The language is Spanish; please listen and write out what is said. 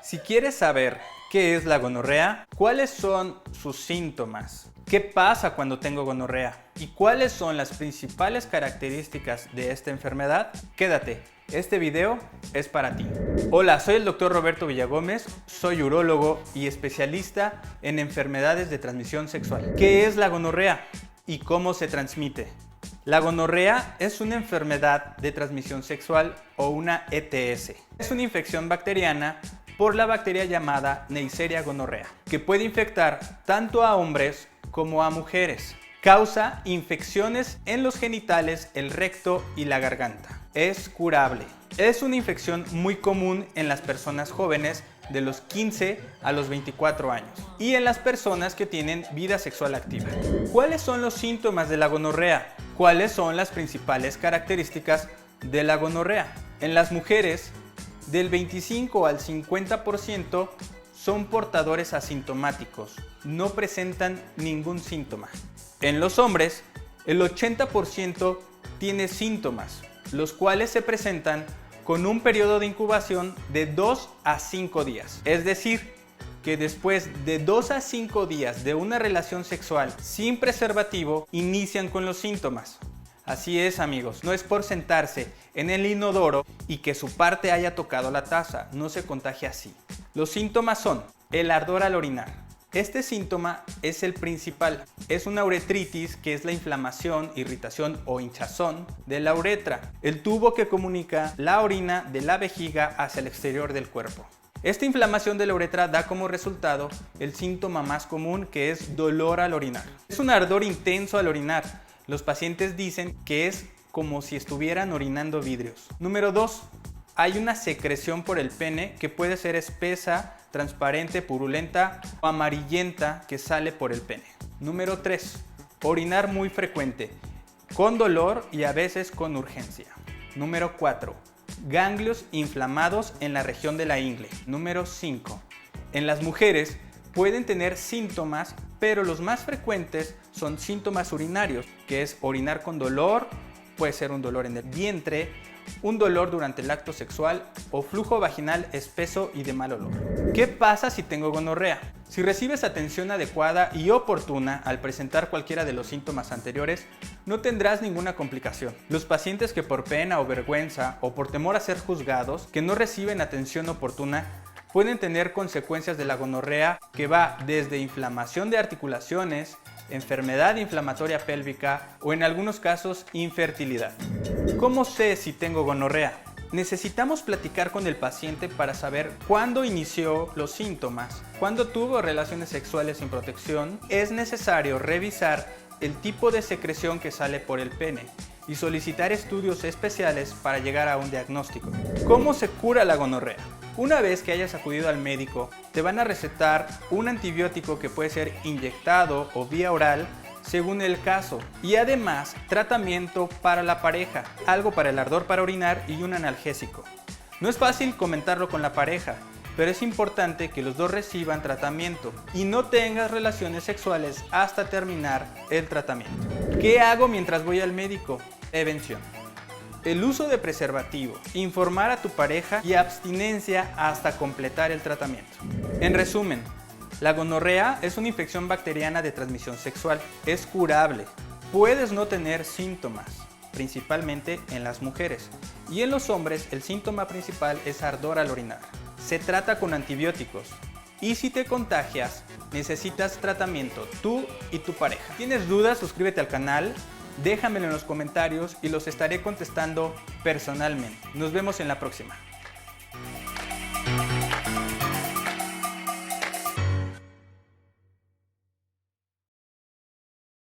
Si quieres saber qué es la gonorrea, cuáles son sus síntomas, qué pasa cuando tengo gonorrea y cuáles son las principales características de esta enfermedad, quédate, este video es para ti. Hola, soy el Dr. Roberto Villagómez, soy urólogo y especialista en enfermedades de transmisión sexual. ¿Qué es la gonorrea y cómo se transmite? La gonorrea es una enfermedad de transmisión sexual o una ETS. Es una infección bacteriana por la bacteria llamada Neisseria gonorrhea, que puede infectar tanto a hombres como a mujeres. Causa infecciones en los genitales, el recto y la garganta. Es curable. Es una infección muy común en las personas jóvenes de los 15 a los 24 años y en las personas que tienen vida sexual activa. ¿Cuáles son los síntomas de la gonorrea? ¿Cuáles son las principales características de la gonorrea? En las mujeres, del 25 al 50% son portadores asintomáticos, no presentan ningún síntoma. En los hombres, el 80% tiene síntomas, los cuales se presentan con un periodo de incubación de 2 a 5 días. Es decir, que después de 2 a 5 días de una relación sexual sin preservativo, inician con los síntomas. Así es, amigos, no es por sentarse en el inodoro y que su parte haya tocado la taza, no se contagia así. Los síntomas son el ardor al orinar. Este síntoma es el principal. Es una uretritis, que es la inflamación, irritación o hinchazón de la uretra, el tubo que comunica la orina de la vejiga hacia el exterior del cuerpo. Esta inflamación de la uretra da como resultado el síntoma más común, que es dolor al orinar. Es un ardor intenso al orinar. Los pacientes dicen que es como si estuvieran orinando vidrios. Número 2. Hay una secreción por el pene que puede ser espesa, transparente, purulenta o amarillenta que sale por el pene. Número 3. Orinar muy frecuente, con dolor y a veces con urgencia. Número 4. Ganglios inflamados en la región de la ingle. Número 5. En las mujeres pueden tener síntomas, pero los más frecuentes son síntomas urinarios, que es orinar con dolor, puede ser un dolor en el vientre, un dolor durante el acto sexual o flujo vaginal espeso y de mal olor. ¿Qué pasa si tengo gonorrea? Si recibes atención adecuada y oportuna al presentar cualquiera de los síntomas anteriores, no tendrás ninguna complicación. Los pacientes que por pena o vergüenza o por temor a ser juzgados, que no reciben atención oportuna, pueden tener consecuencias de la gonorrea que va desde inflamación de articulaciones, enfermedad inflamatoria pélvica o en algunos casos infertilidad. ¿Cómo sé si tengo gonorrea? Necesitamos platicar con el paciente para saber cuándo inició los síntomas, cuándo tuvo relaciones sexuales sin protección. Es necesario revisar el tipo de secreción que sale por el pene y solicitar estudios especiales para llegar a un diagnóstico. ¿Cómo se cura la gonorrea? Una vez que hayas acudido al médico, te van a recetar un antibiótico que puede ser inyectado o vía oral, según el caso, y además tratamiento para la pareja, algo para el ardor para orinar y un analgésico. No es fácil comentarlo con la pareja, pero es importante que los dos reciban tratamiento y no tengas relaciones sexuales hasta terminar el tratamiento. ¿Qué hago mientras voy al médico? Prevención. El uso de preservativo, informar a tu pareja y abstinencia hasta completar el tratamiento. En resumen, la gonorrea es una infección bacteriana de transmisión sexual. Es curable. Puedes no tener síntomas, principalmente en las mujeres. Y en los hombres el síntoma principal es ardor al orinar. Se trata con antibióticos. Y si te contagias, necesitas tratamiento tú y tu pareja. ¿Tienes dudas? Suscríbete al canal. Déjamelo en los comentarios y los estaré contestando personalmente. Nos vemos en la próxima.